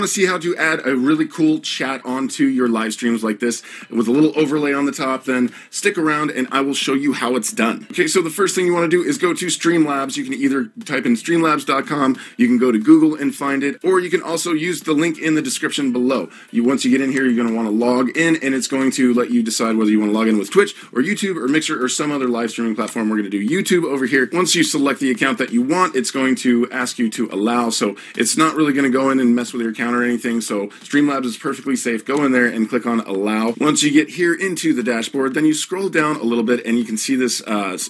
want to see how to add a really cool chat onto your live streams like this with a little overlay on the top, then stick around and I will show you how it's done. Okay, so the first thing you want to do is go to Streamlabs. You can either type in streamlabs.com, you can go to Google and find it, or you can also use the link in the description below. Once you get in here, you're going to want to log in, and it's going to let you decide whether you want to log in with Twitch or YouTube or Mixer or some other live streaming platform. We're going to do YouTube over here. Once you select the account that you want, it's going to ask you to allow, so it's not really going to go in and mess with your account or anything, so Streamlabs is perfectly safe. Go in there and click on allow. Once you get here into the dashboard, then you scroll down a little bit and you can see this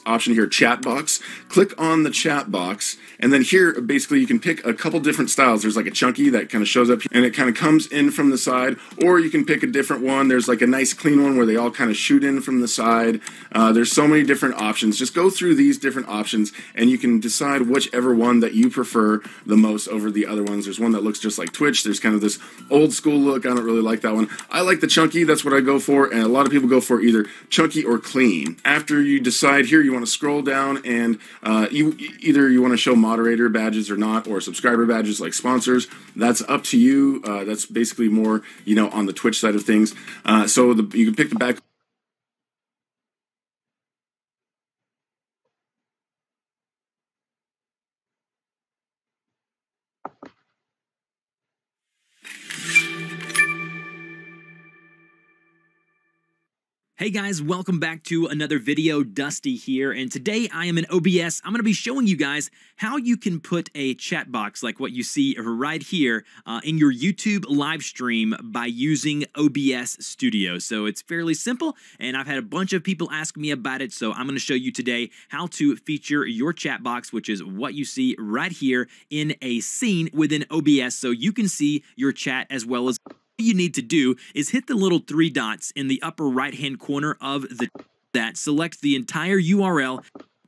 option here, chat box. Click on the chat box, and then here basically you can pick a couple different styles. There's like a chunky that kind of shows up and it kind of comes in from the side, or you can pick a different one. There's like a nice clean one where they all kind of shoot in from the side. There's so many different options. Just go through these different options and you can decide whichever one that you prefer the most over the other ones. There's one that looks just like Twitch. There's kind of this old school look. I don't really like that one. I like the chunky. That's what I go for, and a lot of people go for either chunky or clean. After you decide here, you want to scroll down and either you want to show moderator badges or not, or subscriber badges like sponsors. That's up to you. That's basically more, you know, on the Twitch side of things. You can pick the back. Hey guys, welcome back to another video. Dusty here, and today I am in OBS. I'm going to be showing you guys how you can put a chat box like what you see right here in your YouTube live stream by using OBS Studio. So it's fairly simple, and I've had a bunch of people ask me about it, so I'm going to show you today how to feature your chat box, which is what you see right here in a scene within OBS, so you can see your chat as well as all you need to do is hit the little three dots in the upper right-hand corner of that select the entire URL.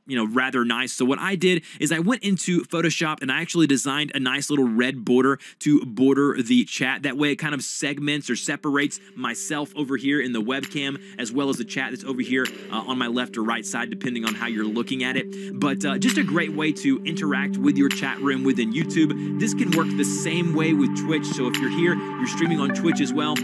You know, rather nice. So what I did is I went into Photoshop and I actually designed a nice little red border to border the chat. That way it kind of segments or separates myself over here in the webcam as well as the chat that's over here on my left or right side, depending on how you're looking at it. But just a great way to interact with your chat room within YouTube. This can work the same way with Twitch. So if you're here, you're streaming on Twitch as well.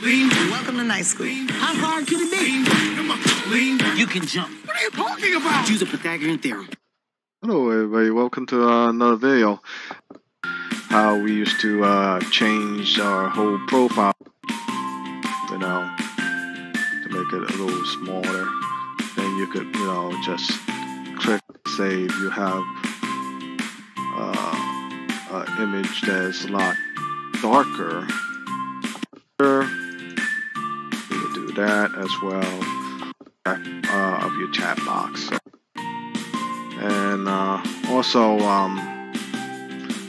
Lean. Welcome to night school. How hard can it be? Come on, lean. You can jump. What are you talking about? Use a Pythagorean theorem. Hello everybody, welcome to another video. How we used to change our whole profile, you know, to make it a little smaller. Then you could, you know, just click save. You have an image that's a lot darker. You could do that as well of your chat box. And also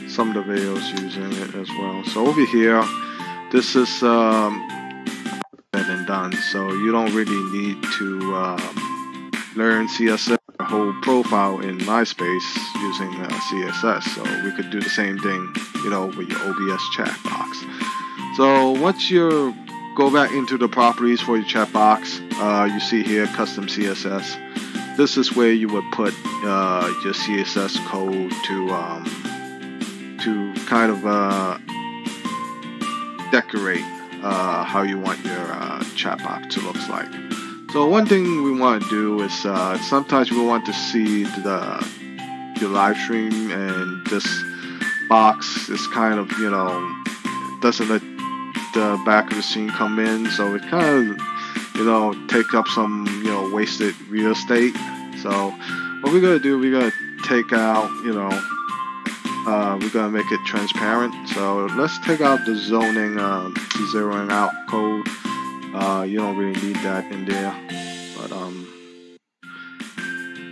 some of the videos using it as well. So over here, this is said and done. So you don't really need to learn CSS, a whole profile in MySpace using CSS. So we could do the same thing, you know, with your OBS chat box. So once you go back into the properties for your chat box, you see here custom CSS. This is where you would put your CSS code to kind of decorate how you want your chat box to look like. So one thing we want to do is sometimes we want to see your live stream, and this box is kind of, you know, doesn't let the back of the scene come in, so it kind of, you know, take up some, you know, wasted real estate. So what we're gonna do, we're gonna take out, you know, we're gonna make it transparent. So let's take out the zoning, zeroing out code. You don't really need that in there, but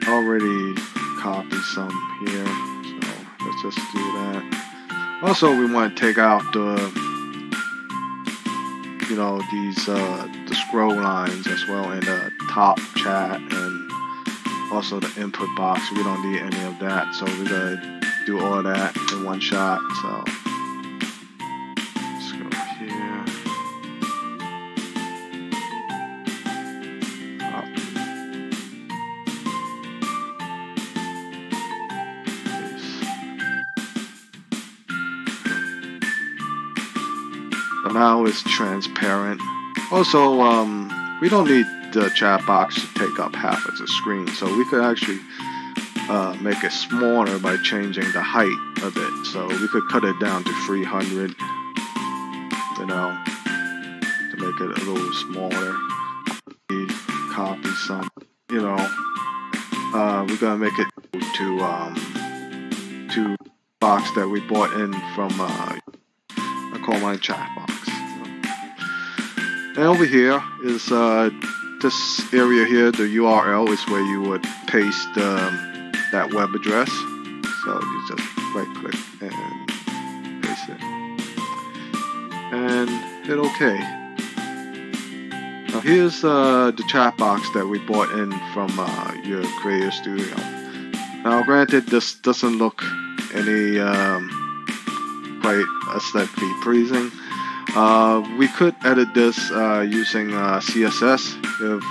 already copied some here, so let's just do that. Also, we want to take out the, you know, these the scroll lines as well, and the top chat, and also the input box. We don't need any of that, so we're gonna do all that in one shot. So let's go here. Up. So now it's transparent. Also, we don't need the chat box to take up half of the screen, so we could actually make it smaller by changing the height of it. So we could cut it down to 300, you know, to make it a little smaller. We copy some, you know, we're gonna make it to box that we bought in from I call mine chat box. And over here is this area here. The URL is where you would paste that web address. So you just right click and paste it and hit OK. Now here's the chat box that we bought in from your Creator Studio. Now granted, this doesn't look any quite aesthetically pleasing. We could edit this using CSS. If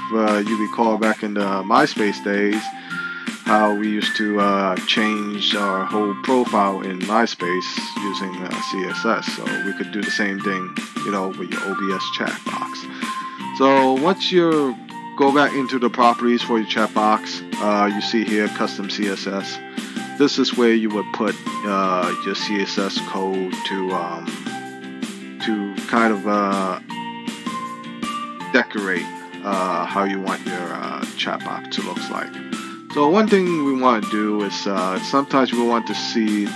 you recall back in the MySpace days, how we used to change our whole profile in MySpace using CSS. So we could do the same thing, you know, with your OBS chat box. So once you go back into the properties for your chat box, you see here custom CSS. This is where you would put your CSS code to kind of decorate how you want your chat box to look like. So one thing we want to do is sometimes we want to see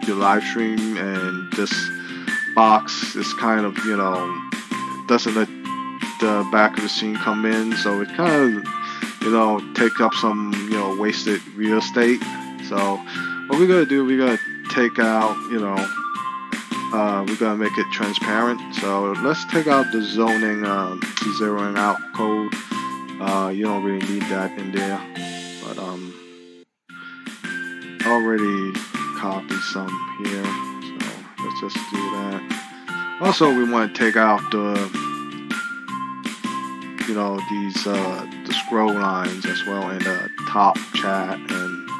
your live stream, and this box is kind of, you know, doesn't let the back of the scene come in, so it kind of, you know, take up some, you know, wasted real estate. So what we're gonna do, we're gonna take out, you know, we're gonna make it transparent. So let's take out the zoning, zeroing out code. You don't really need that in there, but already copied some here, so let's just do that. Also, we want to take out the, you know, these the scroll lines as well, and the top chat, and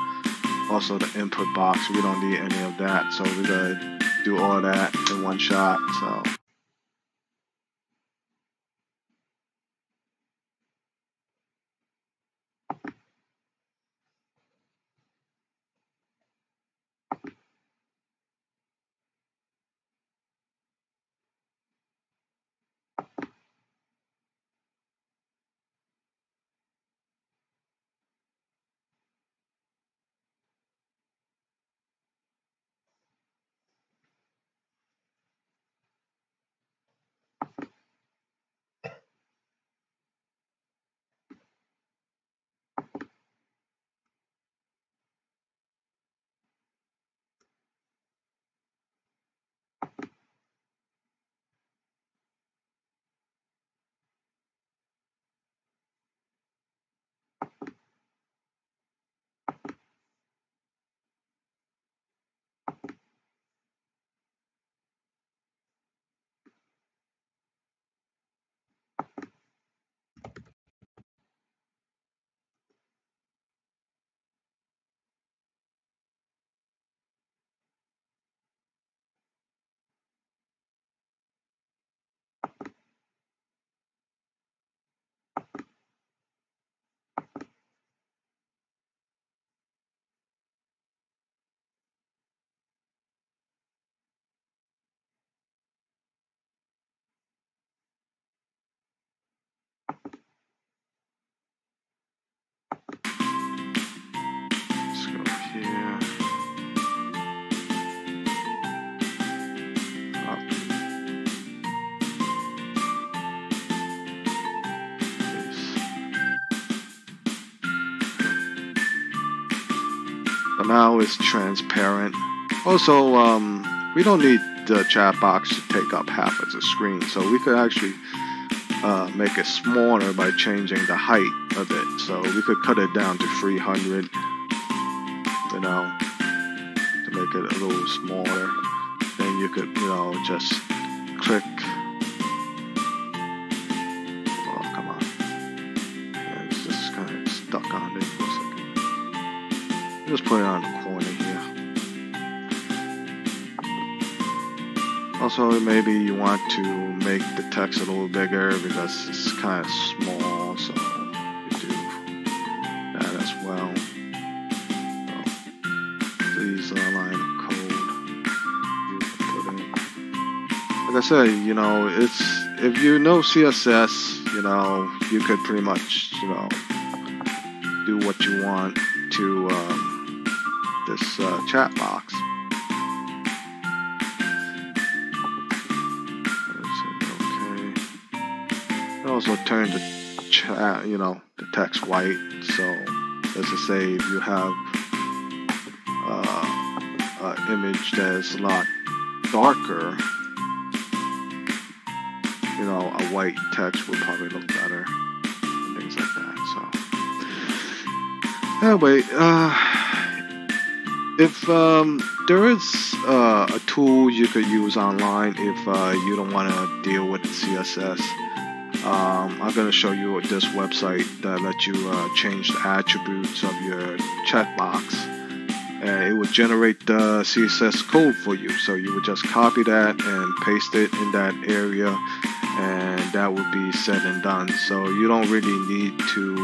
also the input box. We don't need any of that, so we're gonna do all that in one shot. So let's go here. Up. So now it's transparent. Also, we don't need the chat box to take up half of the screen, so we could actually make it smaller by changing the height of it. So we could cut it down to 300, you know, to make it a little smaller. Then you could, you know, just click. Oh, come on. Yeah, it's just kind of stuck on it for a second. Just put it on the corner here. Also, maybe you want to make the text a little bigger because it's kind of small, so you do that as well. So, these line of code you can put in. Like I said, you know, it's if you know CSS, you know, you could pretty much, you know, do what you want to this chat box. Also turn the chat, you know, the text white. So let's just say if you have an image that's a lot darker, you know, a white text would probably look better and things like that. So anyway, if there is a tool you could use online if you don't want to deal with CSS. I'm going to show you this website that lets you change the attributes of your chat box, and it would generate the CSS code for you. So you would just copy that and paste it in that area, and that would be said and done. So you don't really need to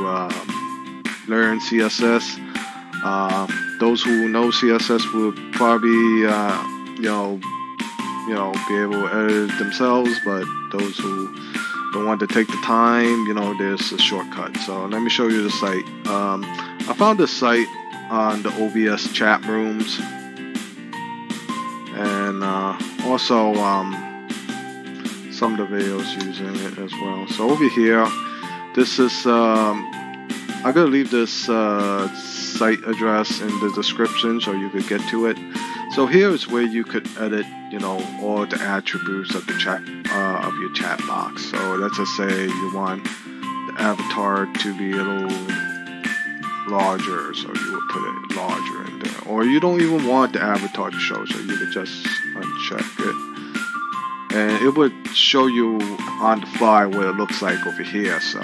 learn CSS. Those who know CSS will probably you know, be able to edit it themselves, but those who don't want to take the time, you know, there's a shortcut. So let me show you the site. I found this site on the OBS chat rooms, and also some of the videos using it as well. So over here, this is I'm gonna leave this site address in the description so you could get to it. So here is where you could edit, you know, all the attributes of the chat of your chat box. So let's just say you want the avatar to be a little larger, so you would put it larger in there. Or you don't even want the avatar to show, so you could just uncheck it, and it would show you on the fly what it looks like over here. So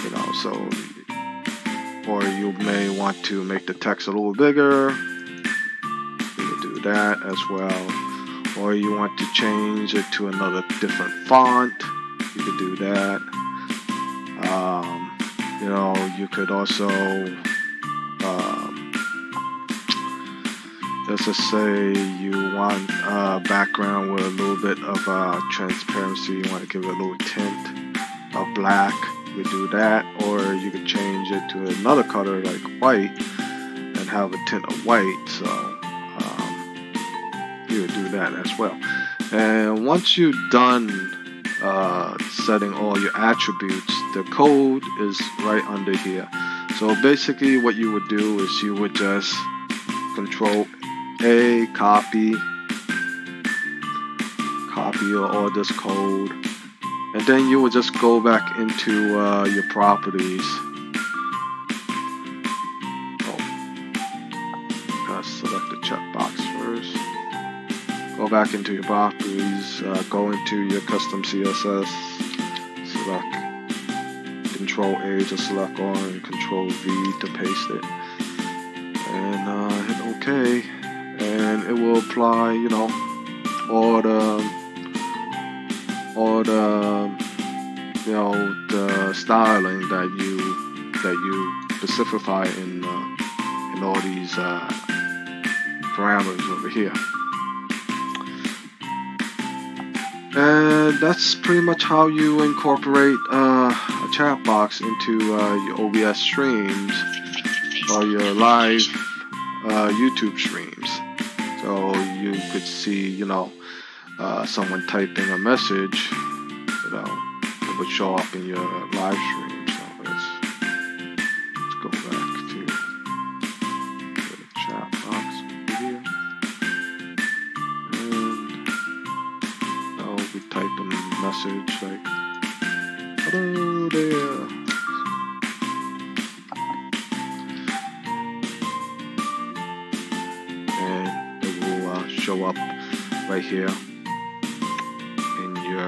you know, so or you may want to make the text a little bigger. That as well, or you want to change it to another different font, you could do that. You know, you could also let's just say you want a background with a little bit of transparency, you want to give it a little tint of black, you could do that. Or you could change it to another color like white and have a tint of white. So you would do that as well. And once you're done setting all your attributes, the code is right under here. So basically what you would do is you would just Control A, copy all this code, and then you would just go back into your properties. Select the checkbox first. Go back into your properties, go into your custom CSS, select Control A to select all and Control V to paste it, and hit OK, and it will apply, you know, all the you know, the styling that you specify in all these parameters over here. And that's pretty much how you incorporate a chat box into your OBS streams or your live YouTube streams. So you could see, you know, someone typing a message, you know, it would show up in your live stream. So let's go back to the chat box. message like, hello there. And it will show up right here.